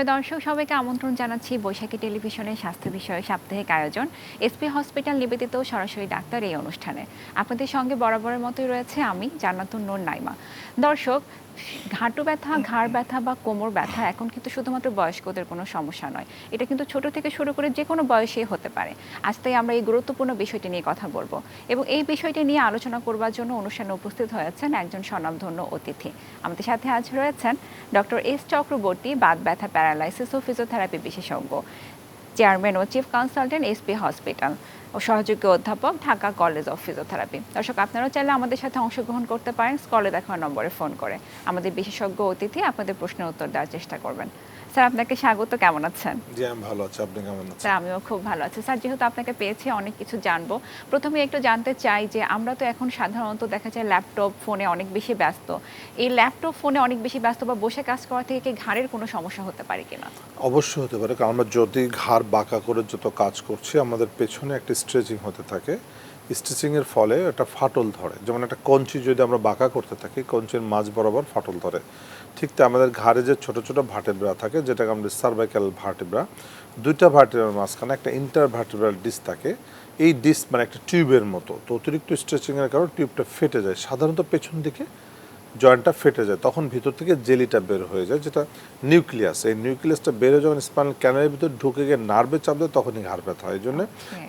প্রিয় দর্শক সবাইকে আমন্ত্রণ জানাচ্ছি বৈশাখী টেলিভিশনের স্বাস্থ্য বিষয়ক সাপ্তাহিক আয়োজন এসপি হসপিটাল নিবেদিত সরাসরি ডাক্তার এই অনুষ্ঠানে আপনাদের সঙ্গে বরাবরের মতোই রয়েছে আমি জান্নাতুন নূর নাইমা। দর্শক, হাঁটু ব্যথা, ঘাড় ব্যথা বা কোমর ব্যথা এখন কিন্তু শুধুমাত্র বয়স্কদের কোনো সমস্যা নয়, এটা কিন্তু ছোট থেকে শুরু করে যে কোনো বয়সেই হতে পারে। আজ তাই আমরা এই গুরুত্বপূর্ণ বিষয়টি নিয়ে কথা বলবো এবং এই বিষয়টি নিয়ে আলোচনা করবার জন্য অনুষ্ঠানে উপস্থিত হয়েছেন একজন স্বনামধন্য অতিথি। আমাদের সাথে আজ রয়েছেন ডক্টর এস চক্রবর্তী, বাত ব্যথা, প্যারালাইসিস ও ফিজিওথেরাপি বিশেষজ্ঞ, চেয়ারম্যান ও চিফ কনসালটেন্ট এসপি হসপিটাল ও সহযোগী অধ্যাপক, ঢাকা কলেজ অফ ফিজিওথেরাপি। দর্শক, আপনারাও চাইলে আমাদের সাথে অংশগ্রহণ করতে পারেন স্ক্রলে দেখানো নম্বরে ফোন করে। আমাদের বিশেষজ্ঞ অতিথি আপনাদের প্রশ্নের উত্তর দেওয়ার চেষ্টা করবেন। স্যার, আপনাকে স্বাগত। কেমন আছেন? জি, আমি ভালো আছি। আপনি কেমন আছেন? স্যার, আমিও খুব ভালো আছি। স্যার, যেহেতু আপনাকে পেয়েছি অনেক কিছু জানবো, প্রথমে একটু জানতে চাই যে আমরা তো এখন সাধারণত দেখা যায় ল্যাপটপ ফোনে অনেক বেশি ব্যস্ত। এই ল্যাপটপ ফোনে অনেক বেশি ব্যস্ত বা বসে কাজ করা থেকে কি ঘাড়ের কোনো সমস্যা হতে পারে কিনা? অবশ্যই হতে পারে, কারণ আমরা যদি ঘাড় বাঁকা করে যত কাজ করছি আমাদের পেছনে একটা স্ট্রেচিং হতে থাকে। স্ট্রেচিংয়ের ফলে একটা ফাটল ধরে। যেমন একটা কঞ্চি যদি আমরা বাঁকা করতে থাকি, কঞ্চির মাঝ বরাবর ফাটল ধরে। ঠিক তাই আমাদের ঘাড়ে যে ছোট ছোট ভার্টেব্রা থাকে, যেটাকে আমরা সার্ভাইকাল ভার্টেব্রা, দুইটা ভার্টেব্রার মাঝখানে একটা ইন্টারভার্টেব্রাল ডিস্ক থাকে। এই ডিস্ক মানে একটা টিউবের মতো, তো অতিরিক্ত স্ট্রেচিংয়ের কারণে টিউবটা ফেটে যায়, সাধারণত পেছন দিকে জয়েন্টটা ফেটে যায়, তখন ভিতর থেকে জেলিটা বের হয়ে যায়, যেটা নিউক্লিয়াস। এই নিউক্লিয়াসটা বেরো যখন স্পাইনাল ক্যানালের ভিতর ঢুকে গিয়ে নার্ভে চাপ দেয়, তখনই ঘাড় ব্যথা হয়। এই জন্য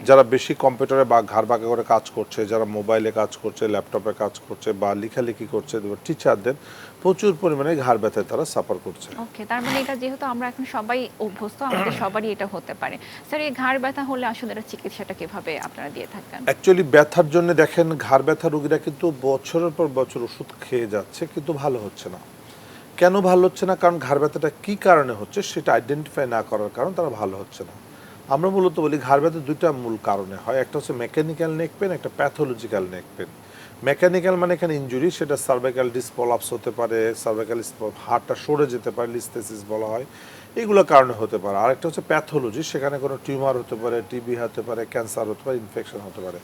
যারা বেশি কম্পিউটারে বা ঘাড় বাঁকা করে কাজ করছে, যারা মোবাইলে কাজ করছে, ল্যাপটপে কাজ করছে বা লেখালেখি করছে, টিচারদের প্রচুর পরিমাণে ঘাড় ব্যথায় তারা সাফার করছে। ওকে, তার মানে এটা যেহেতু আমরা এখন সবাই অভ্যস্ত, আমাদের সবারই এটা হতে পারে। স্যার, এই ঘাড় ব্যথা হলে আসলে এর চিকিৎসাটা কিভাবে আপনারা দিয়ে থাকেন? অ্যাকচুয়ালি ব্যথার জন্য দেখেন, ঘাড় ব্যথা রোগীরা কিন্তু বছরের পর বছর ওষুধ খেয়ে যাচ্ছে, কিন্তু ভালো হচ্ছে না। কেন ভালো হচ্ছে না? কারণ ঘাড় ব্যথাটা কী কারণে হচ্ছে সেটা আইডেন্টিফাই না করার কারণ তারা ভালো হচ্ছে না। আমরা মূলত বলি ঘাড় ব্যথা দুইটা মূল কারণে হয়, একটা হচ্ছে মেকানিক্যাল নেক পেন, একটা প্যাথোলজিক্যাল নেক পেন। মেকানিক্যাল মানে এখানে ইনজুরি, সেটা সার্ভাইকাল ডিস্ক প্রলাপস হতে পারে, সার্ভাইকাল হাড়টা সরে যেতে পারে, লিস্থেসিস বলা হয়, এগুলো কারণে হতে পারে। আরেকটা হচ্ছে প্যাথোলজি, সেখানে কোনো টিউমার হতে পারে, টিবি হতে পারে, ক্যান্সার হতে পারে, ইনফেকশন হতে পারে।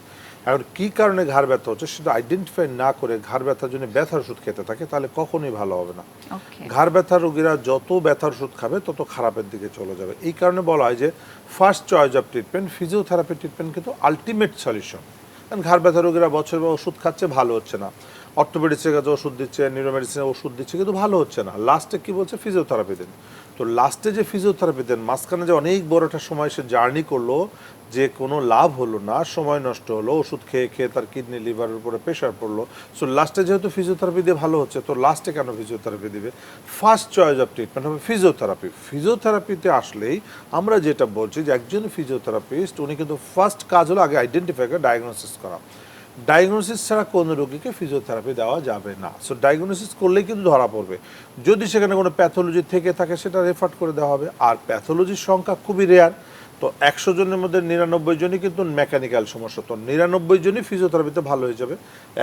এখন কী কারণে ঘাড় ব্যথা হচ্ছে সেটা আইডেন্টিফাই না করে ঘাড় ব্যথার জন্য ব্যথার ওষুধ খেতে থাকে, তাহলে কখনোই ভালো হবে না। ঘাড় ব্যথার রোগীরা যত ব্যথার ওষুধ খাবে তত খারাপের দিকে চলে যাবে। এই কারণে বলা হয় যে first choice of treatment physiotherapy treatment কিন্তু আলটিমেট সলিউশন। কারণ ঘাড় ব্যথা রোগীরা বছর ওষুধ খাচ্ছে, ভালো হচ্ছে না। অর্থোপেডিক্সের কাছে ওষুধ দিচ্ছে, নিউরোমেডিসিনের ওষুধ দিচ্ছে, কিন্তু ভালো হচ্ছে না। লাস্টে কি বলছে? ফিজিওথেরাপি দেন। তো লাস্টে যে ফিজিওথেরাপি দেন, মাঝখানে যে অনেক বড় একটা সময় সে জার্নি করলো, যে কোনো লাভ হলো না, সময় নষ্ট হলো, ওষুধ খেয়ে খেয়ে তার কিডনি লিভারের উপরে প্রেশার পড়লো। সো লাস্টে যেহেতু ফিজিওথেরাপি দিয়ে ভালো হচ্ছে, তো লাস্টে কেন ফিজিওথেরাপি দিবে? ফার্স্ট চয়েস অফ ট্রিটমেন্ট হবে ফিজিওথেরাপি। ফিজিওথেরাপিতে আসলেই আমরা যেটা বলছি যে একজন ফিজিওথেরাপিস্ট উনি কিন্তু ফার্স্ট কাজ হলো আগে আইডেন্টিফাই করে ডায়াগনোসিস করা। ডায়াগনোসিস ছাড়া কোনো রোগীকে ফিজিওথেরাপি দেওয়া যাবে না। সো ডায়াগনোসিস করলেই কিন্তু ধরা পড়বে। যদি সেখানে কোনো প্যাথোলজি থেকে থাকে সেটা রেফার করে দেওয়া হবে। আর প্যাথোলজির সংখ্যা খুবই রেয়ার, তো ১০০ জনের মধ্যে ৯৯ জনই কিন্তু মেকানিক্যাল সমস্যা, তো ৯৯ জনই ফিজিওথেরাপিতে ভালো হয়ে যাবে।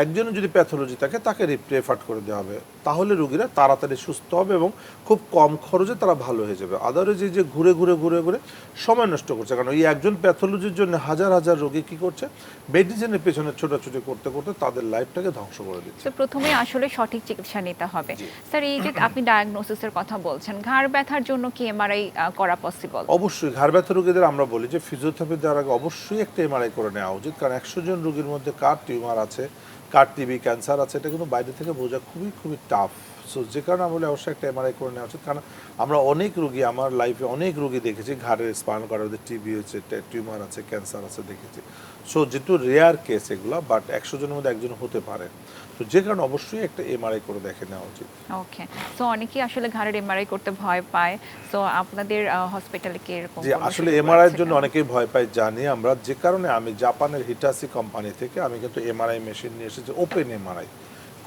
একজনের যদি প্যাথোলজি থাকে তাকে রেফার করে দেওয়া হবে, তাহলে রোগীরা তাড়াতাড়ি সুস্থ হবে এবং খুব কম খরচে তারা ভালো হয়ে যাবে। আদারওয়াইজ এই যে ঘুরে ঘুরে ঘুরে ঘুরে সময় নষ্ট করছে, কারণ এই একজন প্যাথোলজির জন্য হাজার হাজার রোগী কী করছে, মেডিসিনের পেছনে ছোটাছুটি করতে করতে তাদের লাইফটাকে ধ্বংস করে দিচ্ছে। তো প্রথমে আসলে সঠিক চিকিৎসা নিতে হবে। স্যার, এই যে আপনি ডায়াগনোসিসের কথা বলছেন, ঘাড় ব্যথার জন্য কি এমআরআই করা পসিবল? অবশ্যই ঘাড় ব্যথা রোগীদের আমরা বলি যে ফিজিওথেরাপি দেওয়ার আগে অবশ্যই একটা এমআরআই করে নেওয়া উচিত, কারণ ১০০ জন রোগীর মধ্যে কার টিউমার আছে, কার টিবি, ক্যান্সার আছে, এটা কিন্তু বাইরে থেকে বোঝা খুবই খুবই টাফ। সো যে কারণে আমরা অবশ্যই একটা এমআরআই করে নেওয়া উচিত, কারণ আমরা অনেক রোগী, আমার লাইফে অনেক রোগী দেখেছি ঘাড়ের স্পাইনাল কর্ডের টিবি হচ্ছে, টিউমার আছে, ক্যান্সার আছে দেখেছি। সো যেহেতু রেয়ার কেস এগুলো, বাট ১০০ জনের মধ্যে একজন হতে পারে, তো যে কারণে অবশ্যই একটা এমআরআই করে দেখে নেওয়া উচিত। ওকে, সো অনেকেই আসলে ঘাড়ের এমআরআই করতে ভয় পায়। সো আপনাদের হসপিটালে কি এরকম যে আসলে এমআরআই এর জন্য অনেকেই ভয় পায় জানি আমরা, যে কারণে আমি জাপানের হিটাসি কোম্পানি থেকে আমি কিন্তু এমআরআই মেশিন নিয়ে এসেছি, ওপেন এমআরআই,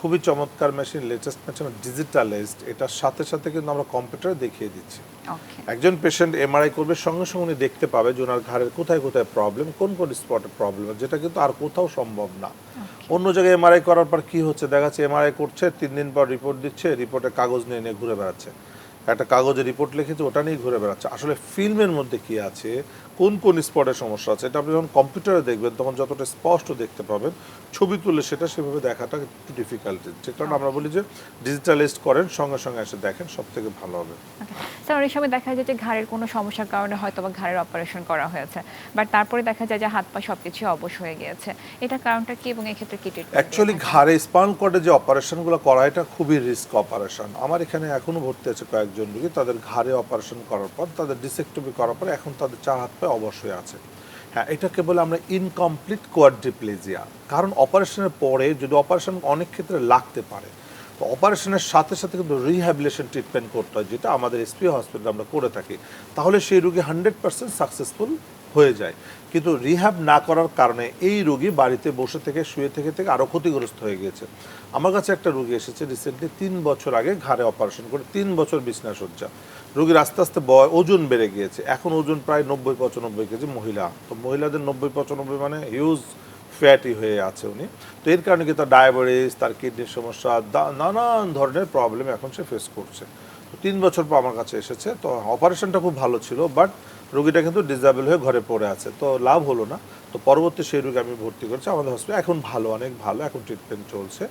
খুবই চমৎকার মেশিন, লেটেস্ট মেশিন, ডিজিটালাইজড। এটার সাথে সাথে কিন্তু আমরা কম্পিউটারে দেখিয়ে দিচ্ছি। একজন পেশেন্ট এমআরআই করবে, সঙ্গে সঙ্গে উনি দেখতে পাবে যে ওনার ঘাড়ের কোথায় কোথায় প্রবলেম, কোন কোন স্পটে প্রবলেম, যেটা কিন্তু আর কোথাও সম্ভব না। অন্য জায়গায় এমআরআই করার পর কি হচ্ছে, দেখা যাচ্ছে এমআরআই করছে, ৩ দিন পর রিপোর্ট দিচ্ছে, রিপোর্টে কাগজ নিয়ে নিয়ে ঘুরে বেড়াচ্ছে। একটা কাগজে রিপোর্ট লিখেছে, ওটা নিয়ে ঘুরে বেড়াচ্ছে। আসলে ফিল্মের মধ্যে কি আছে, কোন কোন স্পটে সমস্যা আছে, এটা আপনি যখন কম্পিউটারে দেখবেন তখন যতটা স্পষ্ট দেখতে পাবেন, ছবি তুলে সেটা সেভাবে দেখাটা একটু ডিফিকাল্ট। যে কারণে আমরা বলি যে ডিজিটালাইজড করেন, সঙ্গে সঙ্গে এসে দেখেন, সব থেকে ভালো হবে। স্যার অনেক সময় দেখা যায় যে ঘাড়ের কোনো সমস্যার কারণে হয়তো বা ঘাড়ের অপারেশন করা হয়েছে, বাট তারপরে দেখা যায় যে হাত পা সবকিছু অবশ হয়ে গিয়েছে, এটার কারণটা কি এবং এক্ষেত্রে কি ট্রিটমেন্ট? অ্যাকচুয়ালি ঘাড়ে স্পাইনাল কর্ডে যে অপারেশনগুলো করা, এটা খুবই রিস্ক অপারেশন। আমার এখানে এখনো ভর্তি আছে কয়েকজন রোগী, তাদের ঘাড়ে অপারেশন করার পর, তাদের ডিসেক্টমি করার পর এখন তাদের 4 হাত পায়ে অবশ হয়ে আছে। হ্যাঁ, এটাকে বলে আমরা ইনকমপ্লিট কোয়াড্রিপ্লেজিয়া। কারণ অপারেশনের পরে যদি অপারেশন অনেক ক্ষেত্রে লাগতে পারে, তো অপারেশনের সাথে সাথে কিন্তু রিহ্যাবিলিটেশন ট্রিটমেন্ট করতে হয়, যেটা আমাদের এসপি হসপিটালে আমরা করে থাকি। তাহলে সেই রোগী 100% সাকসেসফুল হয়ে যায়। কিন্তু রিহ্যাব না করার কারণে এই রোগী বাড়িতে বসে থেকে শুয়ে থেকে আরও ক্ষতিগ্রস্ত হয়ে গিয়েছে। আমার কাছে একটা রোগী এসেছে রিসেন্টলি, 3 বছর আগে ঘাড়ে অপারেশন করে 3 বছর বিছনা সজ্জা। রোগীর আস্তে আস্তে ওজন বেড়ে গিয়েছে, এখন ওজন প্রায় 90-95 কেজি মহিলা। তো মহিলাদের 90-95 মানে হিউজ ফ্যাটি হয়ে আছে উনি। তো এর কারণে কি তার ডায়াবেটিস, তার কিডনির সমস্যা, নানান ধরনের প্রবলেম এখন সে ফেস করছে। তো 3 বছর পর আমার কাছে এসেছে। তো অপারেশনটা খুব ভালো ছিল, বাট রোগীটা কিন্তু ডিসেবল হয়ে ঘরে পড়ে আছে, তো লাভ হলো না। তো পরবর্তী সেই রোগী আমি ভর্তি করেছি আমাদের হসপিটালে, এখন ভালো, অনেক ভালো, এখন ট্রিটমেন্ট চলছে।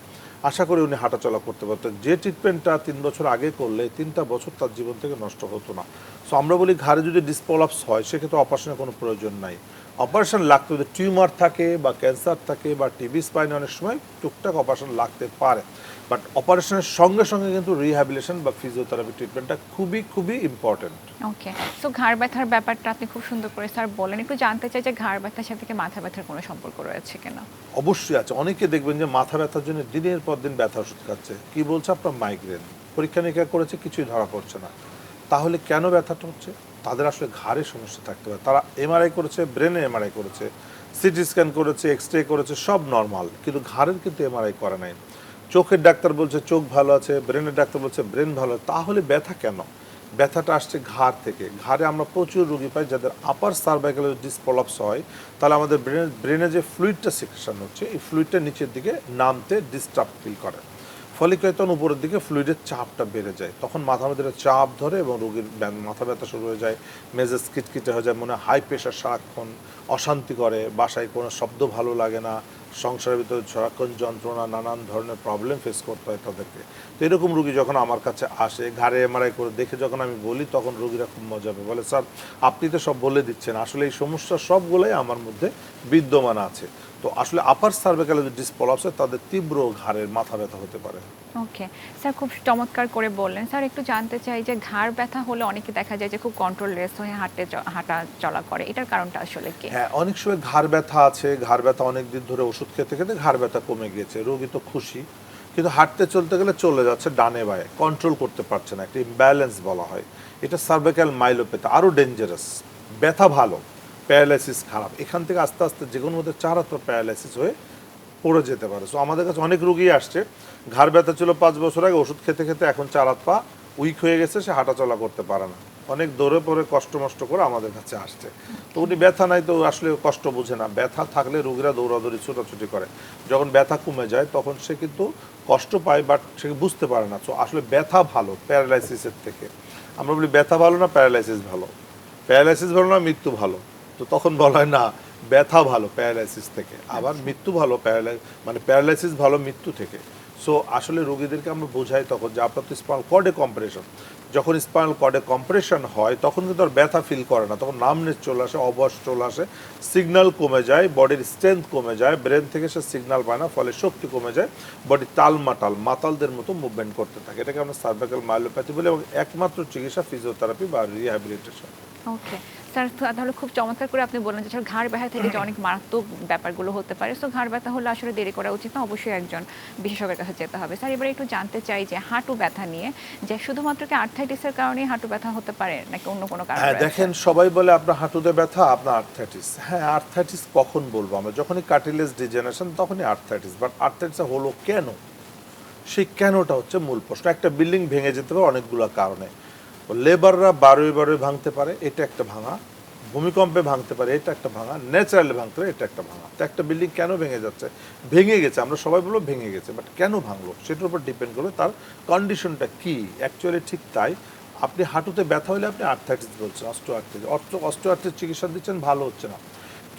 আশা করি উনি হাঁটাচলা করতে পারতেন। যে ট্রিটমেন্টটা 3 বছর আগে করলে 3টা বছর তার জীবন থেকে নষ্ট হতো না। সো আমরা বলি ঘাড়ে যদি ডিসপ্রলাপস হয় সেক্ষেত্রে অপারেশনের কোনো প্রয়োজন নাই। অপারেশন লাগতে যদি টিউমার থাকে বা ক্যান্সার থাকে বা টিবি স্পাইনে অনেক সময় টুকটাক অপারেশন লাগতে পারে, বাট অপারেশনের সঙ্গে সঙ্গে কিন্তু রিহ্যাবিলিটেশন বা ফিজিওথেরাপি ট্রিটমেন্টটা খুবই খুবই ইম্পর্টেন্ট। ওকে, সো ঘাড় ব্যথার ব্যাপারটা আপনি খুব সুন্দর করে স্যার বলেন। একটু জানতে চাই যে ঘাড় ব্যথার সাথে কি মাথা ব্যথার কোনো সম্পর্ক রয়েছে কিনা? অবশ্যই আছে। অনেকে দেখবেন যে মাথা ব্যথার জন্য দিনের পর দিন ব্যথা ওষুধ খাচ্ছে, কি বলছে আপনার মাইগ্রেন, পরীক্ষা নিরীক্ষা করেছে, কিছুই ধরা পড়ছে না। তাহলে কেন ব্যথাটা হচ্ছে? তাদের আসলে ঘাড়ে সমস্যা থাকতে পারে। তারা এমআরআই করেছে, ব্রেনে এমআরআই করেছে, সিটি স্ক্যান করেছে, এক্সরে করেছে, সব নর্মাল, কিন্তু ঘাড়ের কিন্তু এমআরআই করা নাই। চোখের ডাক্তার বলছে চোখ ভালো আছে, ব্রেনের ডাক্তার বলছে ব্রেন ভালো আছে, তাহলে ব্যথা কেন? ব্যথাটা আসছে ঘাড় থেকে। ঘাড়ে আমরা প্রচুর রোগী পাই যাদের আপার সার্ভাইকালের ডিসপ্রলাপস হয়, তাহলে আমাদের ব্রেনে যে ফ্লুইডটা সিক্রেশন হচ্ছে, এই ফ্লুইডটা নিচের দিকে নামতে ডিস্টার্ব ফিল করে। ফলে কি হয়, তখন উপরের দিকে ফ্লুইডের চাপটা বেড়ে যায়, তখন মাথার মধ্যে চাপ ধরে এবং রোগীর মাথা ব্যথা শুরু হয়ে যায়, মেজাজ কিটকিটে হয়ে যায়, মনে হাই প্রেশার, সারাক্ষণ অশান্তি করে, বাসায় কোনো শব্দ ভালো লাগে না, সংসারের ভিতরে সারাক্ষণ যন্ত্রণা, নানান ধরনের প্রবলেম ফেস করতে হয় তাদেরকে। তো এরকম রুগী যখন আমার কাছে আসে, ঘাড়ে এমআরআই করে দেখে যখন আমি বলি, তখন রুগীরা খুব মজা পায়, বলে স্যার আপনি তো সব বলে দিচ্ছেন, আসলে এই সমস্যা সবগুলোই আমার মধ্যে বিদ্যমান আছে। তো আসলে আপার সার্ভাইকালের যে ডিসপ্রলাপস হয়, তাদের তীব্র ঘাড়ের মাথা ব্যথা হতে পারে। ওকে, স্যার খুব চমৎকার করে বললেন। স্যার একটু জানতে চাই যে ঘাড় ব্যথা হলে অনেকে দেখা যায় যে খুব কন্ট্রোললেস হয়ে হাঁটা চলা করে, এটার কারণটা আসলে কি? হ্যাঁ, অনেক সময় ঘাড় ব্যথা আছে, ঘাড় ব্যথা অনেক দিন ধরে ওষুধ খেতে খেতে ঘাড় ব্যথা কমে গিয়েছে, রোগী তো খুশি, কিন্তু হাঁটতে চলতে গেলে চলে যাচ্ছে ডানে বায়ে, কন্ট্রোল করতে পারছে না, একটা ইমব্যালেন্স বলা হয়। এটা সার্ভাইকাল মাইলোপ্যাথি, আরও ডেঞ্জারাস। ব্যথা ভালো, প্যারালাইসিস খারাপ, এখান থেকে আস্তে আস্তে যে কোনো মধ্যে 4 হাত প্যারালাইসিস হয়ে পড়ে যেতে পারে। সো আমাদের কাছে অনেক রুগী আসছে, ঘাড় ব্যথা ছিল 5 বছর আগে, ওষুধ খেতে খেতে এখন 4 হাত পা উইক হয়ে গেছে, সে হাঁটাচলা করতে পারে না, অনেক দৌড়ে পরে কষ্ট মষ্ট করে আমাদের কাছে আসছে। তো উনি ব্যথা নাই তো আসলে কষ্ট বোঝে না, ব্যথা থাকলে রুগীরা দৌড়াদৌড়ি ছোটাছুটি করে, যখন ব্যথা কমে যায় তখন সে কিন্তু কষ্ট পায়, বাট সে বুঝতে পারে না। সো আসলে ব্যথা ভালো প্যারালাইসিসের থেকে। আমরা বলি ব্যথা ভালো না প্যারালাইসিস ভালো, প্যারালাইসিস ভালো না মৃত্যু ভালো, তো তখন বলা হয় না ব্যথা ভালো প্যারালাইসিস থেকে, আবার মৃত্যু ভালো মানে প্যারালাইসিস ভালো মৃত্যু থেকে। সো আসলে রোগীদেরকে আমরা বোঝাই তখন যে আপনার তো স্পাইনাল কর্ডে কম্প্রেশন, যখন স্পাইনাল কর্ডে কম্প্রেশন হয় তখন কিন্তু আর ব্যথা ফিল করে না, তখন নামনেস চলে আসে, অবশ চলে আসে, সিগন্যাল কমে যায়, বডির স্ট্রেংথ কমে যায়, ব্রেন থেকে সে সিগন্যাল পায় না, ফলে শক্তি কমে যায়, বডি মাতালদের মতো মুভমেন্ট করতে থাকে। এটাকে আমরা সার্ভাইকাল মাইলোপ্যাথি বলি, এবং একমাত্র চিকিৎসা ফিজিওথেরাপি বা রিহ্যাবিলিটেশন। ওকে স্যার, তাহলে খুব চমৎকার করে আপনি বললেন যে ঘাড় ব্যথা থেকে যে অনেক মারাত্মক ব্যাপারগুলো হতে পারে। সো ঘাড় ব্যথা হলে আসলে দেরি করা উচিত না, অবশ্যই একজন বিশেষজ্ঞের কাছে যেতে হবে। স্যার এবারে একটু জানতে চাই যে হাঁটু ব্যথা নিয়ে, যে শুধুমাত্র কি আর্থ্রাইটিসের কারণেই হাঁটু ব্যথা হতে পারে নাকি অন্য কোনো কারণ হ্যাঁ, রয়েছে? দেখেন সবাই বলে আপনার হাঁটুতে ব্যথা, আপনার আর্থ্রাইটিস। হ্যাঁ, আর্থ্রাইটিস কখন বলবো আমরা, যখনই কার্টিলেজ ডিজেনারেশন তখনই আর্থ্রাইটিস। বাট আর্থ্রাইটিস হলো কেন, সেই কেনটা হচ্ছে মূল প্রশ্ন। একটা বিল্ডিং ভেঙে যেতে পারে অনেকগুলো কারণে, লেবাররা বারোই বারোই ভাঙতে পারে, এটা একটা ভাঙা, ভূমিকম্পে ভাঙতে পারে, এটা একটা ভাঙা, ন্যাচারালি ভাঙতে পারে, এটা একটা ভাঙা। তো একটা বিল্ডিং কেন ভেঙে যাচ্ছে, ভেঙে গেছে, আমরা সবাই বলবো ভেঙে গেছে, বাট কেন ভাঙলো সেটার উপর ডিপেন্ড করবে তার কন্ডিশনটা কি। অ্যাকচুয়ালি ঠিক তাই, আপনি হাঁটুতে ব্যথা হলে আপনি আর্থ্রাইটিস বলছেন, অস্টিওআর্থ্রাইটিস চিকিৎসা দিচ্ছেন, ভালো হচ্ছে না।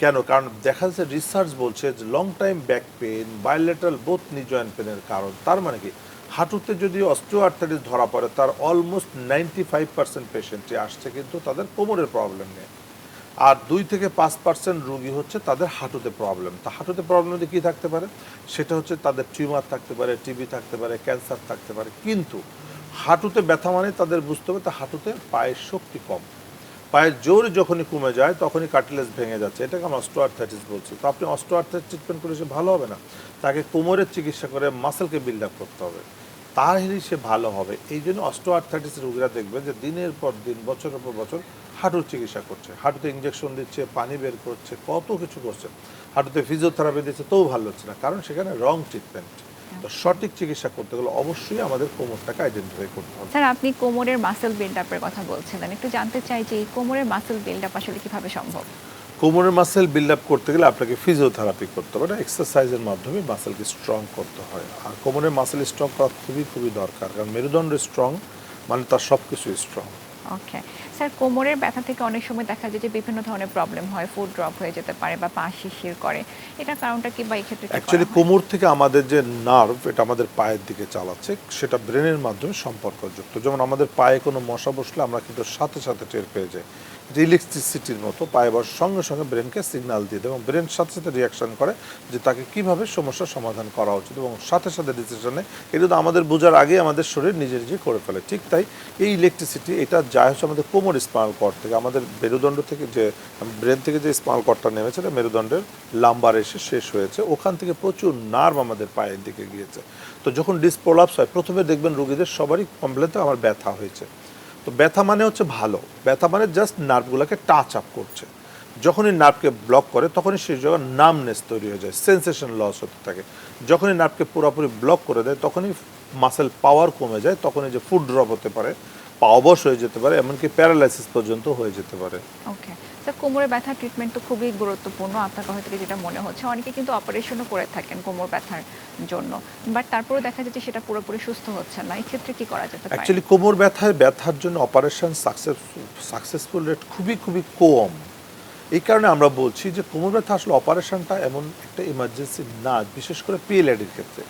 কেন? কারণ দেখা যাচ্ছে রিসার্চ বলছে যে long time back pain, bilateral both নি জয়েন্ট পেনের কারণ। তার মানে কি, হাঁটুতে যদি অস্টিওআর্থ্রাইটিস ধরা পড়ে তার অলমোস্ট 95% পেশেন্টই আসছে কিন্তু তাদের কোমরের প্রবলেম নিয়ে। আর 2 থেকে 5% রোগী হচ্ছে তাদের হাঁটুতে প্রবলেম। তা হাঁটুতে প্রবলেম যদি কী থাকতে পারে, সেটা হচ্ছে তাদের টিউমার থাকতে পারে, টিবি থাকতে পারে, ক্যান্সার থাকতে পারে। কিন্তু হাঁটুতে ব্যথা মানে তাদের বুঝতে হবে তা হাঁটুতে পায়ের শক্তি কম, পায়ের জোর যখনই কমে যায় তখনই কার্টিলেজ ভেঙে যাচ্ছে, এটাকে আমরা অস্টিওআর্থ্রাইটিস বলছি। তো আপনি অস্টিওআর্থ্রাইটিস ট্রিটমেন্ট করে সে ভালো হবে না, তাকে কোমরের চিকিৎসা করে মাসেলকে বিল্ড আপ করতে হবে, তাহলেই সে ভালো হবে। এই জন্য অস্টিওআর্থ্রাইটিস রোগীরা দেখবেন যে দিনের পর দিন, বছরের পর বছর হাঁটুর চিকিৎসা করছে, হাঁটুতে ইঞ্জেকশন দিচ্ছে, পানি বের করছে, কত কিছু করছে, হাঁটুতে ফিজিওথেরাপি দিচ্ছে, তবু ভালো হচ্ছে না, কারণ সেখানে রং ট্রিটমেন্ট। তো সঠিক চিকিৎসা করতে গেলে অবশ্যই আমাদের কোমরটাকে আইডেন্টিফাই করতে হবে। স্যার, আপনি কোমরের মাসেল বিল্ড আপের কথা বলছিলেন, একটু জানতে চাই যে এই কোমরের মাসেল বিল্ড আপ আসলে কিভাবে সম্ভব? কোমরের মাসেল বিল্ড আপ করতে গেলে আপনাকে ফিজিওথেরাপি করতে হবে, এক্সারসাইজের মাধ্যমে মাসেলকে স্ট্রং করতে হয়। আর কোমরের মাসেল স্ট্রং করা খুবই খুবই দরকার, কারণ মেরুদণ্ড স্ট্রং মানে তার সব কিছুই স্ট্রং। ওকে স্যার, কোমরের ব্যথা থেকে অনেক সময় দেখা যায় যে বিভিন্ন ধরনের প্রবলেম হয়, ফুড ড্রপ হয়ে যেতে পারে বা পা শিরশির করে, এটা কারণটা কি বা এই ক্ষেত্রে কি করা অ্যাকচুয়ালি হয়? কোমর থেকে আমাদের যে নার্ভ, এটা আমাদের পায়ের দিকে চালাচ্ছে, সেটা ব্রেনের মাধ্যমে সম্পর্কযুক্ত। যেমন আমাদের পায়ে কোনো মশা বসলে আমরা কিন্তু সাথে সাথে টের পেয়ে যাই, যে ইলেকট্রিসিটির মতো পায়ে বসার সঙ্গে সঙ্গে ব্রেনকে সিগন্যাল দিয়ে দেয় এবং ব্রেন সাথে সাথে রিয়াকশন করে যে তাকে কিভাবে সমস্যার সমাধান করা উচিত এবং সাথে সাথে ডিসিশনে, এটা তো আমাদের বোঝার আগে আমাদের শরীর নিজে নিজে করে ফেলে। ঠিক তাই এই ইলেকট্রিসিটি এটা যায় হচ্ছে আমাদের কোমর স্পাইনাল কর্ড থেকে, আমাদের মেরুদণ্ড থেকে, যে ব্রেন থেকে যে স্পাইনাল কর্ডটা নেমেছে এটা মেরুদণ্ডের লাম্বার এসে শেষ হয়েছে, ওখান থেকে প্রচুর নার্ভ আমাদের পায়ের দিকে গিয়েছে। তো যখন ডিস্ক প্রলাপস হয়, প্রথমে দেখবেন রোগীদের সবারই কমপ্লেন তো আমার ব্যথা হয়েছে। তো ব্যথা মানে হচ্ছে ভালো, ব্যথা মানে জাস্ট নার্ভগুলোকে টাচ আপ করছে। যখনই নার্ভকে ব্লক করে তখনই সেই জায়গায় নামনেস তৈরি হয়ে যায়, সেন্সেশন লস হতে থাকে। যখনই নার্ভকে পুরোপুরি ব্লক করে দেয় তখনই মাসেল পাওয়ার কমে যায়, তখনই যে ফুড ড্রপ হতে পারে, পা অবশ হয়ে যেতে পারে, এমনকি প্যারালাইসিস পর্যন্ত হয়ে যেতে পারে। ওকে স্যার, কোমরের ব্যথা ট্রিটমেন্ট তো খুবই গুরুত্বপূর্ণ, আপনার কথা থেকে যেটা মনে হচ্ছে অনেকে কিন্তু অপারেশনও করে থাকেন কোমর ব্যথার জন্য, বাট তারপরেও দেখা যাচ্ছে সেটা পুরোপুরি সুস্থ হচ্ছে না, এই ক্ষেত্রে কি করা যেতে পারে? অ্যাকচুয়ালি কোমর ব্যথার জন্য অপারেশন সাকসেসফুল রেট খুবই খুবই কম। এই কারণে আমরা বলছি যে কোমর ব্যথা আসলে অপারেশনটা এমন একটা ইমার্জেন্সি না, বিশেষ করে পিএলআইডির ক্ষেত্রে।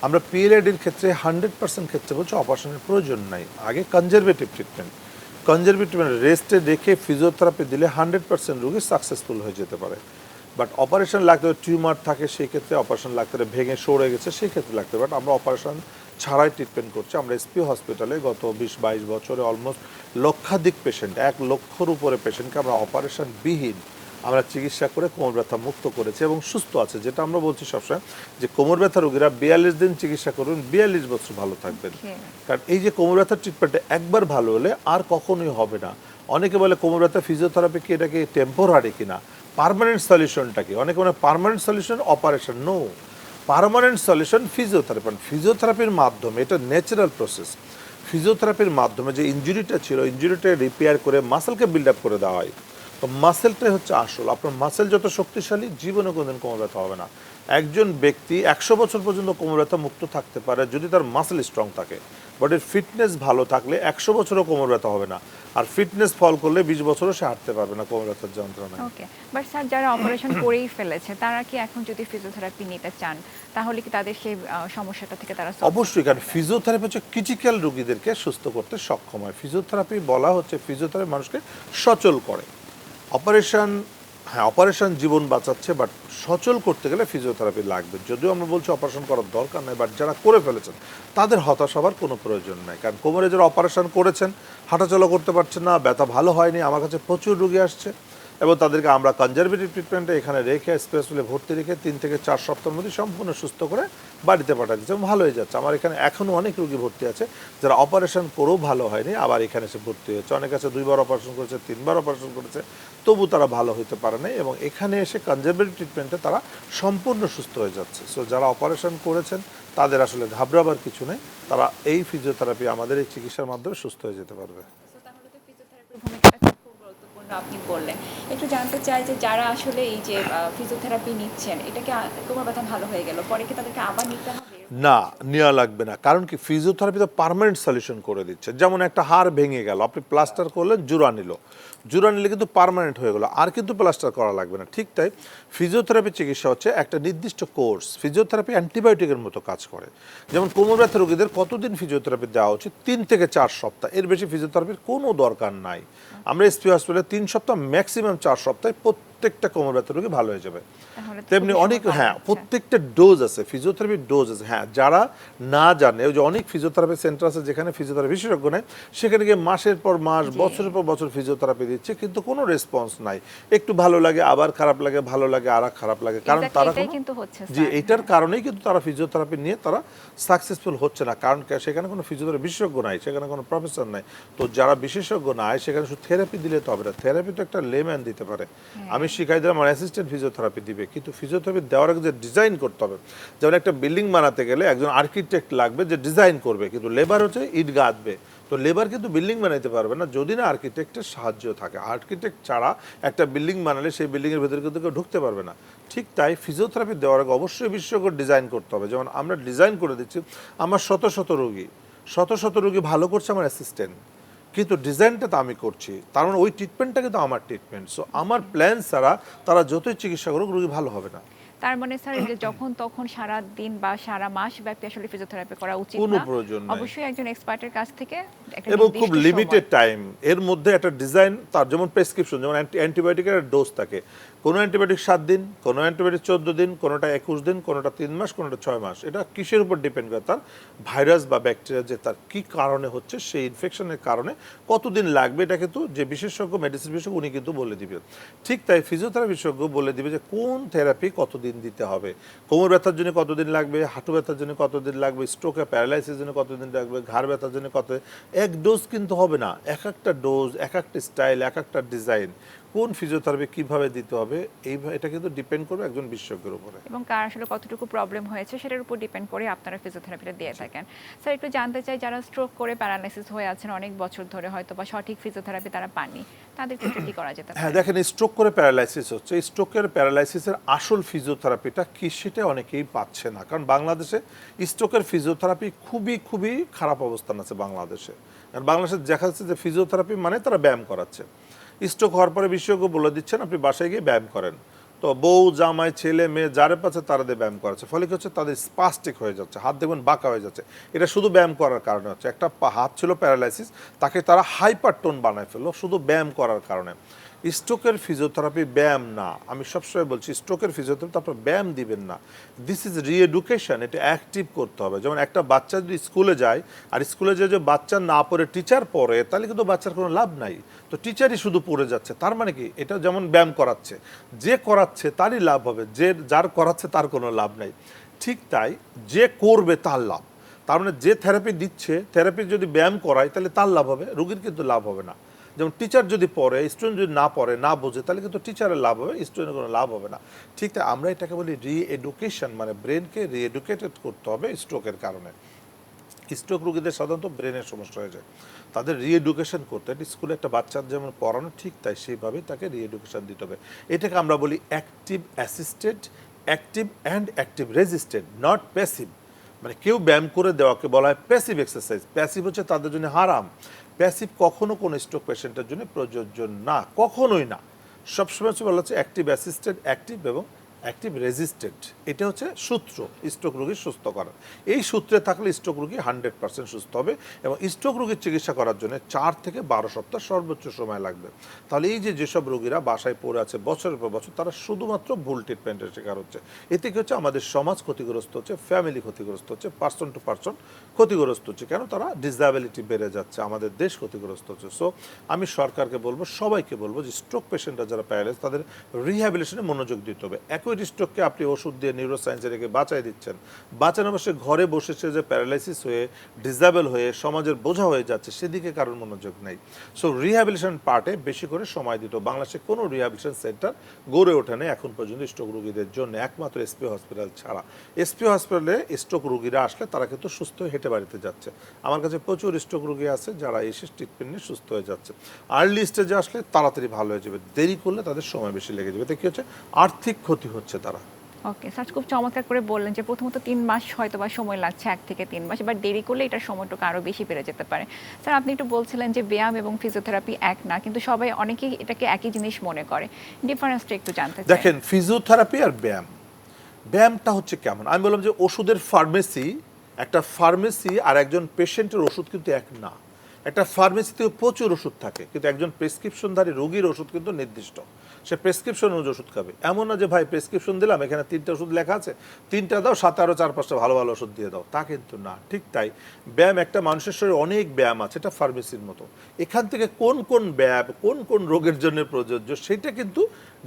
আমরা পিএলআইডির ক্ষেত্রে 100% ক্ষেত্রে বলছি অপারেশনের প্রয়োজন নাই, আগে কনজারভেটিভ ট্রিটমেন্ট, রেস্টে রেখে ফিজিওথেরাপি দিলে 100% রোগী সাকসেসফুল হয়ে যেতে পারে। বাট অপারেশন লাগতে হবে, টিউমার থাকে সেই ক্ষেত্রে অপারেশন লাগতে পারে, ভেঙে সরে গেছে সেই ক্ষেত্রে লাগতে পারে। বাট আমরা অপারেশন ছাড়াই ট্রিটমেন্ট করছি। আমরা এসপি হসপিটালে গত 20-22 বছরে অলমোস্ট লক্ষাধিক পেশেন্ট, 1 লক্ষর উপরে পেশেন্টকে আমরা অপারেশন বিহীন আমরা চিকিৎসা করে কোমর ব্যথা মুক্ত করেছি এবং সুস্থ আছে। যেটা আমরা বলছি সবসময় যে কোমর ব্যথা রোগীরা 42 দিন চিকিৎসা করবেন, 42 বছর ভালো থাকবেন। কারণ এই যে কোমর ব্যথার ট্রিটমেন্টে একবার ভালো হলে আর কখনোই হবে না। অনেকে বলে কোমর ব্যথা ফিজিওথেরাপি কি, এটা কি টেম্পোরারি কিনা, পার্মানেন্ট সলিউশনটা কি? অনেকে মানে permanent solution operation, no, permanent solution physiotherapy. ফিজিওথেরাপির মাধ্যমে, এটা ন্যাচারাল প্রসেস, ফিজিওথেরাপির মাধ্যমে যে ইনজুরিটা ছিল, ইনজুরিটা রিপেয়ার করে মাসেলকে বিল্ড আপ করে দেওয়া হয়। তো মাসেলটাই হচ্ছে আসল। আপনার মাসেল যত শক্তিশালী, জীবনে কোনোদিন কোমর ব্যথা হবে না। একজন ব্যক্তি 100 বছর পর্যন্ত কোমর ব্যথা মুক্ত থাকতে পারে যদি তার মাসেল স্ট্রং থাকে, বডির ফিটনেস ভালো থাকলে 100 বছরও কোমর ব্যথা হবে না। আর ফিটনেস ফল করলে 20 বছরও সে হাঁটতে পারবে না কোমর ব্যথার যন্ত্রণায়। ওকে, বাট স্যার যারা অপারেশন করেই ফেলেছে তারা কি এখন যদি ফিজিওথেরাপি নিতে চান তাহলে কি তাদের সেই সমস্যাটা থেকে তারা solve অবশ্যই, করতে কারণ পারবে? ফিজিওথেরাপি হচ্ছে ক্রিটিক্যাল রোগীদেরকে সুস্থ করতে সক্ষম হয়। ফিজিওথেরাপি বলা হচ্ছে, ফিজিওথেরাপি মানুষকে সচল করে। অপারেশন, হ্যাঁ অপারেশন জীবন বাঁচাচ্ছে, বাট সচল করতে গেলে ফিজিওথেরাপি লাগবে। যদিও আমরা বলছি অপারেশন করার দরকার নেই, বাট যারা করে ফেলেছেন তাদের হতাশ হবার কোনো প্রয়োজন নেই। কারণ কোমরে যারা অপারেশন করেছেন, হাঁটাচলা করতে পারছেন না, ব্যথা ভালো হয়নি, আমার কাছে প্রচুর রোগী আসছে এবং তাদেরকে আমরা কনজারভেটিভ ট্রিটমেন্টে এখানে রেখে স্পেশালি ভর্তি রেখে 3 থেকে 4 সপ্তাহের মধ্যে সম্পূর্ণ সুস্থ করে বাড়িতে পাঠিয়ে দিচ্ছে এবং ভালো হয়ে যাচ্ছে। আমার এখানে এখনও অনেক রোগী ভর্তি আছে যারা অপারেশন করেও ভালো হয়নি, আবার এখানে এসে ভর্তি হয়েছে। অনেক আছে 2 বার অপারেশন করেছে, 3 বার অপারেশন করেছে, তবু তারা ভালো হতে পারে নাই এবং এখানে এসে কনজারভেটিভ ট্রিটমেন্টে তারা সম্পূর্ণ সুস্থ হয়ে যাচ্ছে। সো যারা অপারেশন করেছেন তাদের আসলে ঘাবড়াবার কিছু নেই, তারা এই ফিজিওথেরাপি আমাদের এই চিকিৎসার মাধ্যমে সুস্থ হয়ে যেতে পারবে। So, তাহলে তো ফিজিওথেরাপির ভূমিকাটা খুব গুরুত্বপূর্ণ আপনি বললেন। একটু জানতে চাই যে যারা আসলে এই যে ফিজিওথেরাপি নিচ্ছেন, এটাকে কোমর ব্যথা ভালো হয়ে গেল পরে কি তাদেরকে আবার নিতে হবে? না, নেওয়া লাগবে না। কারণ কি ফিজিওথেরাপি তো পার্মানেন্ট সলিউশন করে দিচ্ছে। যেমন একটা হাড় ভেঙে গেল, আপনি প্লাস্টার করলেন, জোড়া নিল। জোড়া নিলে কিন্তু পার্মানেন্ট হয়ে গেল, আর কিন্তু প্লাস্টার করা লাগবে না। ঠিক তাই ফিজিওথেরাপি চিকিৎসা হচ্ছে একটা নির্দিষ্ট কোর্স। ফিজিওথেরাপি অ্যান্টিবায়োটিকের মতো কাজ করে। যেমন কোমর ব্যথা রোগীদের কতদিন ফিজিওথেরাপি দেওয়া উচিত? 3 থেকে 4 সপ্তাহ, এর বেশি ফিজিওথেরাপির কোনো দরকার নাই। আমরা এসপি হসপিটালে 3 সপ্তাহ, ম্যাক্সিমাম 4 সপ্তাহে প্রত্যেকটা কোমর ব্যথা রোগী ভালো হয়ে যাবে। তাহলে তো তেমনি খুবই অনেক, সহজ হ্যাঁ, লাগছে। প্রত্যেকটা ডোজ আছে, ফিজিওথেরাপির ডোজ আছে। হ্যাঁ, যারা না জানে, ওই যে অনেক ফিজিওথেরাপি সেন্টার আছে যেখানে ফিজিওথেরাপি বিশেষজ্ঞ নেই, সেখানে গিয়ে মাসের পর মাস, জি। বছরের পর বছর ফিজিওথেরাপি দিচ্ছে, কিন্তু কোনো রেসপন্স নাই। একটু ভালো লাগে, আবার খারাপ লাগে, ভালো লাগে, আর খারাপ লাগে, কারণ এক্স্যাক্টলি তারা এটাই কোনো, কিন্তু হচ্ছে জি, স্যার। এইটার কারণেই কিন্তু তারা ফিজিওথেরাপি নিয়ে তারা সাকসেসফুল হচ্ছে না। কারণ সেখানে কোনো ফিজিওথেরাপি বিশেষজ্ঞ নাই, সেখানে কোনো প্রফেসর নাই। তো যারা বিশেষজ্ঞ নাই, সেখানে শুধু থেরাপি দিলে তো হবে না। থেরাপি তো একটা লেম্যান দিতে পারে। আমি শিখাই দিলাম, আমার অ্যাসিস্ট্যান্ট ফিজিওথেরাপি দিবে, কিন্তু ফিজিওথেরাপি দেওয়ার আগে যে ডিজাইন করতে হবে, যেমন একটা বিল্ডিং বানাতে গেলে একজন আর্কিটেক্ট লাগবে যে ডিজাইন করবে, কিন্তু লেবার হচ্ছে ইট গাঁথবে। তো লেবার কিন্তু বিল্ডিং বানাইতে পারবে না যদি না আর্কিটেক্টের সাহায্য থাকে। আর্কিটেক্ট ছাড়া একটা বিল্ডিং বানালে সেই বিল্ডিংয়ের ভেতরে কিন্তু কেউ ঢুকতে পারবে না। ঠিক তাই ফিজিওথেরাপি দেওয়ার আগে অবশ্যই বিশেষজ্ঞ ডিজাইন করতে হবে। যেমন আমরা ডিজাইন করে দিচ্ছি, আমার শত শত রোগী ভালো করছে আমার অ্যাসিস্ট্যান্ট, কিন্তু ডিজাইনটা তো আমি করছি, তার মানে ওই ট্রিটমেন্টটা কিন্তু আমার ট্রিটমেন্ট। সো আমার প্ল্যান ছাড়া তারা যতই চিকিৎসা করুক, রোগী ভালো হবে না। তার মানে স্যার এই যে যখন তখন সারা দিন বা সারা মাস ব্যাপী আসলে ফিজিওথেরাপি করা উচিত কোনো না, প্রয়োজন নাই, অবশ্যই একজন এক্সপার্টের কাছ থেকে একটা এবং খুব নির্দিষ্ট লিমিটেড সময়। টাইম এর মধ্যে একটা ডিজাইন। তার যেমন প্রেসক্রিপশন, যেমন অ্যান্টিবায়োটিকের ডোজ থাকে, কোনো অ্যান্টিবায়োটিক 7 দিন, কোনো অ্যান্টিবায়োটিক 14 দিন, কোনোটা 21 দিন, কোনোটা 3 মাস, কোনোটা 6 মাস। এটা কিসের উপর ডিপেন্ড করে? তার ভাইরাস বা ব্যাকটেরিয়া যে তার কি কারণে হচ্ছে, সেই ইনফেকশনের কারণে কতদিন লাগবে, এটা কিন্তু যে বিশেষজ্ঞ, মেডিসিন বিশেষজ্ঞ, উনি কিন্তু বলে দিবেন। ঠিক তাই ফিজিওথেরাপি বিশেষজ্ঞ বলে দিবে যে কোন থেরাপি কতদিন দিতে হবে। কোমর ব্যথার জন্য কতদিন লাগবে, হাঁটু ব্যথার জন্য কতদিন লাগবে, স্ট্রোকে প্যারালাইসিসের জন্য কতদিন লাগবে, ঘাড় ব্যথার জন্য কত। এক ডোজ কিন্তু হবে না, এক একটা ডোজ, এক একটা স্টাইল, এক একটা ডিজাইন, কোন ফিজিওথেরাপি কিভাবে দিতে হবে, এটা কিন্তু ডিপেন্ড করবে একজন বিশেষজ্ঞের উপরে। এবং কার আসলে কতটুকু প্রবলেম হয়েছে সেটার উপর ডিপেন্ড করে আপনারা ফিজিওথেরাপিটা দিয়ে থাকেন। স্যার একটু জানতে চাই, যারা স্ট্রোক করে প্যারালাইসিস হয়ে আছেন অনেক বছর ধরে, হয়তো বা সঠিক ফিজিওথেরাপি তারা পাননি, তাদের ক্ষেত্রে কি করা যেতে হ্যাঁ, পারে? দেখেন, স্ট্রোক করে প্যারালাইসিস হচ্ছে, স্ট্রোকের প্যারালাইসিসের আসল ফিজিওথেরাপিটা কি সেটা অনেকেই পাচ্ছে না। কারণ বাংলাদেশে স্ট্রোকের ফিজিওথেরাপি খুবই খুবই খারাপ অবস্থান আছে বাংলাদেশে। কারণ বাংলাদেশে দেখা যাচ্ছে যে ফিজিওথেরাপি মানে তারা ব্যায়াম করাচ্ছে। স্ট্রোক হওয়ার পরে বিশেষজ্ঞ বলে দিচ্ছেন আপনি বাসায় গিয়ে ব্যায়াম করেন। তো বউ, জামাই, ছেলে, মেয়ে যারে পাচ্ছে তারা দিয়ে ব্যায়াম করাচ্ছে, ফলে কি হচ্ছে, তাদের স্পাস্টিক হয়ে যাচ্ছে, হাত দেখবেন বাঁকা হয়ে যাচ্ছে। এটা শুধু ব্যায়াম করার কারণে হচ্ছে। একটা হাত ছিল প্যারালাইসিস, তাকে তারা হাইপারটোন বানায় ফেললো শুধু ব্যায়াম করার কারণে। স্ট্রোকের ফিজিওথেরাপি ব্যায়াম না। আমি সবসময় বলছি, স্ট্রোকের ফিজিওথেরাপি তারপর ব্যায়াম দিবেন না। দিস ইজ রিএডুকেশন, এটা অ্যাক্টিভ করতে হবে। যেমন একটা বাচ্চা যদি স্কুলে যায়, আর স্কুলে যে বাচ্চা না পড়ে টিচার পড়ে, তাহলে কিন্তু বাচ্চার কোনো লাভ নাই। তো টিচারই শুধু পড়ে যাচ্ছে, তার মানে কি, এটা যেমন ব্যায়াম করাচ্ছে, যে করাচ্ছে তারই লাভ হবে, যার করাচ্ছে তার কোনো লাভ নাই। ঠিক তাই যে করবে তার লাভ। তার মানে যে থেরাপি দিচ্ছে, থেরাপি যদি ব্যায়াম করায় তাহলে তার লাভ হবে, রোগীর কিন্তু লাভ হবে না। যেমন টিচার যদি পড়ে, স্টুডেন্ট যদি না পড়ে, না বোঝে, তাহলে কিন্তু টিচারের লাভ হবে, স্টুডেন্টের কোনো লাভ হবে না। ঠিক তাই আমরা এটাকে বলি রিএডুকেশন, মানে ব্রেনকে রিএডুকেটেড করতে হবে স্ট্রোকের কারণে। স্ট্রোক রোগীদের সাধারণত ব্রেনের সমস্যা হয়ে যায়, তাদের রিএডুকেশন করতে স্কুলে একটা বাচ্চার যেমন পড়ানো, ঠিক তাই সেইভাবেই তাকে রিএডুকেশন দিতে হবে। এটাকে আমরা বলি active assisted, active and active resisted, not passive. মানে কেউ ব্যায়াম করে দেওয়াকে বলা হয় প্যাসিভ এক্সারসাইজ। প্যাসিভ হচ্ছে তাদের জন্য হারাম। প্যাসিভ কখনো কোনো স্ট্রোক পেশেন্টের জন্য প্রযোজ্য না, কখনোই না। সবসময় হচ্ছে বলা হচ্ছে অ্যাক্টিভ অ্যাসিস্টেড, অ্যাক্টিভ এবং অ্যাক্টিভ রেজিস্টেন্ট। এটা হচ্ছে সূত্র স্ট্রোক রোগীর সুস্থ করার। এই সূত্রে থাকলে স্ট্রোক রোগী 100% সুস্থ হবে। এবং স্ট্রোক রোগীর চিকিৎসা করার জন্য 4 থেকে 12 সপ্তাহ সর্বোচ্চ সময় লাগবে। তাহলে এই যেসব রোগীরা বাসায় পড়ে আছে বছরের পর বছর, তারা শুধুমাত্র ভুল ট্রিটমেন্টের শিকার হচ্ছে। এতে কি হচ্ছে, আমাদের সমাজ ক্ষতিগ্রস্ত হচ্ছে, ফ্যামিলি ক্ষতিগ্রস্ত হচ্ছে, পার্সন টু পার্সন ক্ষতিগ্রস্ত হচ্ছে। কেন? তারা ডিসএবিলিটি বেড়ে যাচ্ছে, আমাদের দেশ ক্ষতিগ্রস্ত হচ্ছে। সো আমি সরকারকে বলবো, সবাইকে বলবো যে স্ট্রোক পেশেন্টরা যারা প্যারালাইজ, তাদের রিহ্যাবিলিটেশনে মনোযোগ দিতে হবে। একই স্ট্রোককে আপনি ওষুধ দিয়ে নিউরোসায়েন্সে রেখে বাঁচাই দিচ্ছেন, বাঁচানো বসে ঘরে বসেছে যে প্যারালাইসিস হয়ে, ডিসেবল হয়ে, সমাজের বোঝা হয়ে যাচ্ছে, সেদিকে কারোর মনোযোগ নেই। সো রিহ্যাবিলিটেশন পার্টে বেশি করে সময় দিত। বাংলাদেশে কোনো রিহ্যাবিলিটেশন সেন্টার গড়ে ওঠে না এখন পর্যন্ত স্ট্রোক রোগীদের জন্য, একমাত্র এসপি হসপিটাল ছাড়া। এসপি হসপিটালে স্ট্রোক রোগীরা আসলে তারা কিন্তু সুস্থ হয়ে হেঁটে বাড়িতে যাচ্ছে। আমার কাছে প্রচুর স্ট্রোক রোগী আছে যারা এসে ট্রিটমেন্ট নিয়ে সুস্থ হয়ে যাচ্ছে। আর্লি স্টেজে আসলে তাড়াতাড়ি ভালো হয়ে যাবে, দেরি করলে তাদের সময় বেশি লেগে যাবে। এতে কি হচ্ছে, আর্থিক ক্ষতি হচ্ছে তারা। ওকে স্যার, খুব চমৎকার করে বললেন যে প্রথমত 3 মাস হয়তোবা সময় লাগছে, 1 থেকে 3 মাস, এবার দেরি করলে এটার সময়টুকু আরো বেশি বেড়ে যেতে পারে। স্যার আপনি একটু বলছিলেন যে ব্যায়াম এবং ফিজিওথেরাপি এক না, কিন্তু সবাই অনেকেই এটাকে একই জিনিস মনে করে। ডিফারেন্সটা একটু জানতে চাই। দেখেন ফিজিওথেরাপি আর ব্যায়াম, ব্যায়ামটা হচ্ছে কেমন, আমি বললাম যে ওষুধের ফার্মেসি, একটা ফার্মেসি আর একজন পেশেন্টের ওষুধ কিন্তু এক না। একটা ফার্মেসিতে প্রচুর ওষুধ থাকে, কিন্তু একজন প্রেসক্রিপশনধারী রোগীর ওষুধ কিন্তু নির্দিষ্ট, সে প্রেসক্রিপশন অনুযায়ী ওষুধ খাবে। এমন না যে ভাই প্রেসক্রিপশন দিলাম, এখানে 3টা ওষুধ লেখা আছে, 3টা দাও, সাথে আরও 4-5টা ভালো ভালো ওষুধ দিয়ে দাও, তা কিন্তু না। ঠিক তাই ব্যায়াম, একটা মানুষের শরীরে অনেক ব্যায়াম আছে, এটা ফার্মেসির মতো। এখান থেকে কোন কোন ব্যায়াম কোন কোন রোগের জন্য প্রযোজ্য সেটা কিন্তু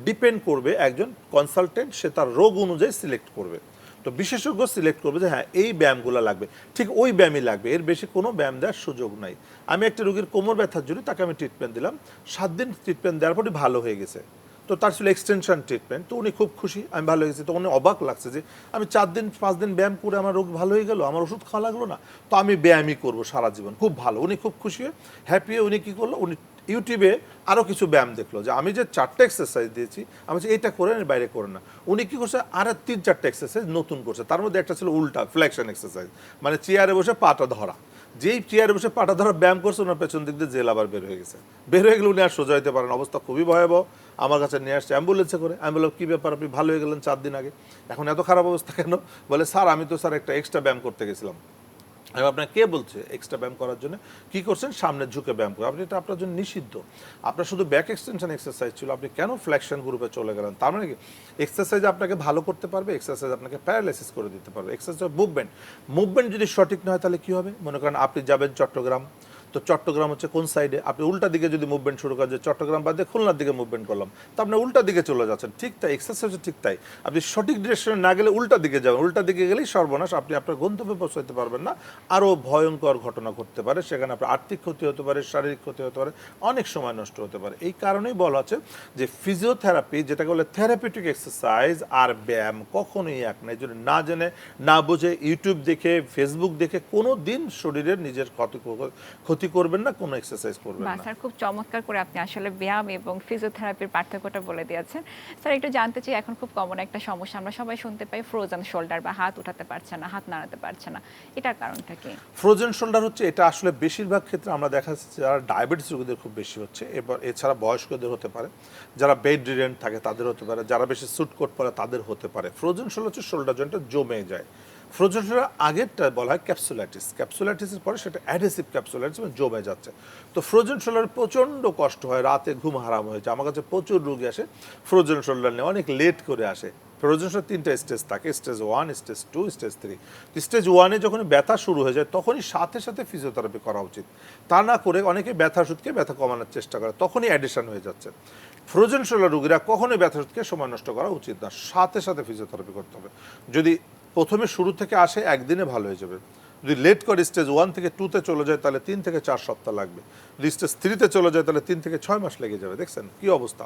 ডিপেন্ড করবে একজন কনসালটেন্ট, সে তার রোগ অনুযায়ী সিলেক্ট করবে। তো বিশেষজ্ঞ সিলেক্ট করবে যে হ্যাঁ এই ব্যায়ামগুলো লাগবে, ঠিক ওই ব্যায়ামই লাগবে, এর বেশি কোনো ব্যায়াম দেওয়ার সুযোগ নাই। আমি একটা রোগীর কোমর ব্যথার জন্য তাকে আমি ট্রিটমেন্ট দিলাম, 7 দিন ট্রিটমেন্ট দেওয়ার পরই ভালো হয়ে গেছে। তো তার ছিল এক্সটেনশন ট্রিটমেন্ট, তো উনি খুব খুশি, আমি ভালো হয়ে গেছি। তো উনি অবাক লাগছে যে আমি 4 দিন 5 দিন ব্যায়াম করে আমার রোগ ভালো হয়ে গেল, আমার ওষুধ খাওয়া লাগলো না, তো আমি ব্যায়ামই করবো সারা জীবন। খুব ভালো, উনি খুব খুশি হয়ে হ্যাপি হয়ে উনি কী করলো, উনি ইউটিউবে আরও কিছু ব্যায়াম দেখলো, যে আমি যে 4টা এক্সারসাইজ দিয়েছি, আমি বলছি এইটা করে না, বাইরে করে না। উনি কী করছে, আর 3-4টা এক্সারসাইজ নতুন করছে, তার মধ্যে একটা ছিল উল্টা ফ্লেকশন এক্সারসাইজ, মানে চেয়ারে বসে পাটা ধরা। যেই চেয়ারে বসে পাটা ধরা ব্যায়াম করছে, ওনার পেছন দিক দিয়ে জেল আবার বের হয়ে গেছে। বের হয়ে গেলে উনি আর সোজা হতে পারেন, অবস্থা খুবই ভয়াবহ। আমার কাছে নিয়ে আসছে অ্যাম্বুলেন্সে করে। আমি বললাম কী ব্যাপার, আপনি ভালো হয়ে গেলেন 4 দিন আগে, এখন এত খারাপ অবস্থা কেন? বলে স্যার আমি তো স্যার একটা এক্সট্রা ব্যায়াম করতে গেছিলাম। আমি আপনাকে কে বলছে এক্সট্রা ব্যায়াম করার জন্য? কি করছেন, সামনে ঝুঁকে ব্যায়াম করে, আপনি এটা আপনার জন্য নিষিদ্ধ। আপনার শুধু ব্যাক এক্সটেনশন এক্সারসাইজ ছিল, আপনি কেন ফ্লেকশন গ্রুপে চলে গেলেন? তার মানে কি এক্সারসাইজ আপনাকে ভালো করতে পারবে, এক্সারসাইজ আপনাকে প্যারালাইসিস করে দিতে পারবে। এক্সারসাইজ মুভমেন্ট যদি সঠিক না হয় তাহলে কি হবে? মনে করেন আপনি যাবেন চট্টগ্রাম, তো চট্টগ্রাম হচ্ছে কোন সাইডে, আপনি উল্টা দিকে যদি মুভমেন্ট শুরু করেন, যে চট্টগ্রাম বাদে খুলনার দিকে মুভমেন্ট করলাম, তো আপনি উল্টা দিকে চলে যাচ্ছেন। ঠিক তাই এক্সারসাইজ ঠিক তাই, আপনি সঠিক ডিরেকশনে না গেলে উল্টা দিকে যাবেন, উল্টা দিকে গেলেই সর্বনাশ, আপনি আপনার গন্তব্যে পৌঁছাতে পারবেন না। আরও ভয়ঙ্কর ঘটনা ঘটতে পারে, সেখানে আপনার আর্থিক ক্ষতি হতে পারে, শারীরিক ক্ষতি হতে পারে, অনেক সময় নষ্ট হতে পারে। এই কারণেই বলা হচ্ছে যে ফিজিওথেরাপি, যেটাকে বলে থেরাপিউটিক এক্সারসাইজ, আর ব্যায়াম কখনোই এক না। এই জন্য না জেনে না বুঝে ইউটিউব দেখে ফেসবুক দেখে কোনো দিন শরীরের নিজের ক্ষতি করবেন না, কোনো এক্সারসাইজ করবেন না। স্যার খুব চমৎকার করে আপনি আসলে ব্যায়াম এবং ফিজিওথেরাপির পার্থক্যটা বলে দিয়েছেন। স্যার একটু জানতে চাই, এখন খুব কমন একটা সমস্যা আমরা সবাই শুনতে পাই, ফ্রোজেন শোল্ডার, বা হাত উঠাতে পারছে না, হাত নাড়াতে পারছে না, এটার কারণটা কি? ফ্রোজেন শোল্ডার হচ্ছে, এটা আসলে বেশিরভাগ ক্ষেত্রে আমরা দেখা যাচ্ছে যারা ডায়াবেটিস রোগীদের খুব বেশি হচ্ছে, এবার এছাড়া বয়স্কদের হতে পারে, যারা বেড রিডেন থাকে তাদের হতে পারে, যারা বেশি স্যুট কোট পরে তাদের হতে পারে। ফ্রোজেন শোল্ডার হচ্ছে শোল্ডার জয়েন্টটা জমে যায়। ফ্রোজেন শোল্ডার আগেরটা বলা হয় ক্যাপসুলাইটিস, ক্যাপসুলাইটিসের পরে সেটা অ্যাডহেসিভ ক্যাপসুলাইটিস, মানে জমে যাচ্ছে। তো ফ্রোজেন শোল্ডারে প্রচণ্ড কষ্ট হয়, রাতে ঘুম হারাম হয়েছে। আমার কাছে প্রচুর রোগী আসে ফ্রোজেন শোল্ডার নিয়ে, অনেক লেট করে আসে। ফ্রোজেন শোল্ডার 3টা স্টেজ থাকে, স্টেজ 1, স্টেজ 2, স্টেজ 3। স্টেজ 1-এ যখন ব্যথা শুরু হয়ে যায় তখনই সাথে সাথে ফিজিওথেরাপি করা উচিত। তা না করে অনেকে ব্যথা ওষুধকে ব্যথা কমানোর চেষ্টা করে, তখনই অ্যাডিশন হয়ে যাচ্ছে। ফ্রোজেন শোল্ডার রোগীরা কখনোই ব্যথা ওষুধকে সময় নষ্ট করা উচিত না, সাথে সাথে ফিজিওথেরাপি করতে হবে। যদি প্রথমে শুরু থেকে আসে একদিনে ভালো হয়ে যাবে। যদি লেট করে স্টেজ 1 থেকে 2-তে চলে যায় তাহলে 3 থেকে 4 সপ্তাহ লাগবে। যদি স্টেজ 3-তে চলে যায় তাহলে 3 থেকে 6 মাস লেগে যাবে। দেখছেন কি অবস্থা?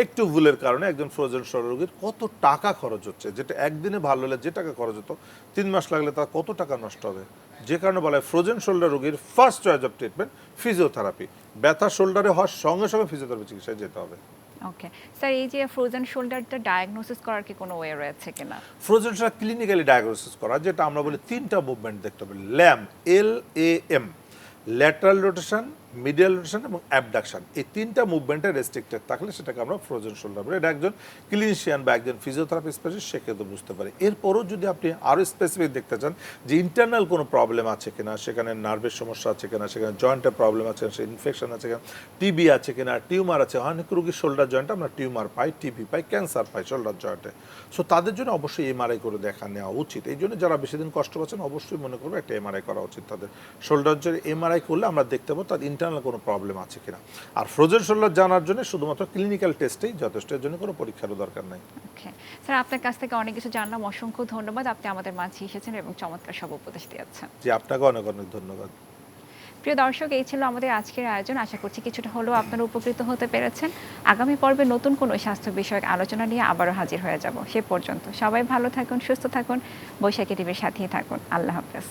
একটু ভুলের কারণে একজন ফ্রোজেন শোল্ডার রোগীর কত টাকা খরচ হচ্ছে, যেটা একদিনে ভালো হলে যে টাকা খরচ হতো 3 মাস লাগলে তার কত টাকা নষ্ট হবে। যে কারণে বলা হয় ফ্রোজেন শোল্ডার রোগীর first choice of treatment physiotherapy. ব্যথা শোল্ডারে হওয়ার সঙ্গে সঙ্গে ফিজিওথেরাপি চিকিৎসায় যেতে হবে। ওকে স্যার, এই যে ফ্রোজেন শোল্ডারটা ডায়াগনোসিস করার কি কোনো ওয়ে রয়েছে কিনা? ফ্রোজেন শোল্ডার ক্লিনিক্যালি ডায়াগনোসিস করা, যেটা আমরা বলি 3টা মুভমেন্ট দেখতে হবে, LAM, LAM, lateral rotation, medial rotation এবং অ্যাবডাকশন। এই 3টা মুভমেন্টে রেস্ট্রিক্টেড থাকলে সেটাকে আমরা ফ্রোজেন শোল্ডার বলি। এটা একজন ক্লিনিশিয়ান বা একজন ফিজিওথেরাপি স্পেশালিস্ট সে কিন্তু বুঝতে পারে। এরপরও যদি আপনি আরও স্পেসিফিক দেখতে চান যে ইন্টারনাল কোনো প্রবলেম আছে কিনা, সেখানে নার্ভের সমস্যা আছে কিনা, সেখানে জয়েন্টের প্রবলেম আছে, সে ইনফেকশন আছে কিনা, টিবি আছে কিনা, টিউমার আছে, অনেক রোগীর শোল্ডার জয়েন্টে আমরা টিউমার পাই, টিবি পাই, ক্যান্সার পাই শোল্ডার জয়েন্টে। সো তাদের জন্য অবশ্যই এমআরআই করে দেখা নেওয়া উচিত। এই জন্য যারা বেশি দিন কষ্ট পাচ্ছেন অবশ্যই মনে করবে একটা এমআরআই করা উচিত তাদের। শোল্ডার জয়েন্টে এমআরআই করলে আমরা দেখতে পাবো তার ইন্টারনাল কোনো প্রবলেম আছে কিনা। আর ফ্রোজেন শোল্ডার জানার জন্য শুধুমাত্র ক্লিনিক্যাল টেস্টেই যথেষ্ট, এর জন্য কোনো পরীক্ষারও দরকার নাই। ওকে স্যার, আপনার কাছ থেকে অনেক কিছু জানলাম, অসংখ্য ধন্যবাদ। আপনি আমাদের মাঝে এসেছেন এবং চমৎকার সব উপদেশ দিয়েছেন। জি, আপনাকে অনেক অনেক ধন্যবাদ। প্রিয় দর্শক, এই ছিল আমাদের আজকের আয়োজন। আশা করছি কিছুটা হলেও আপনারা উপকৃত হতে পেরেছেন। আগামী পর্বে নতুন কোনো স্বাস্থ্য বিষয়ক আলোচনা নিয়ে আবারও হাজির হয়ে যাব। সে পর্যন্ত সবাই ভালো থাকুন, সুস্থ থাকুন, বৈশাখী টিভির সাথেই থাকুন। আল্লাহ হাফেজ।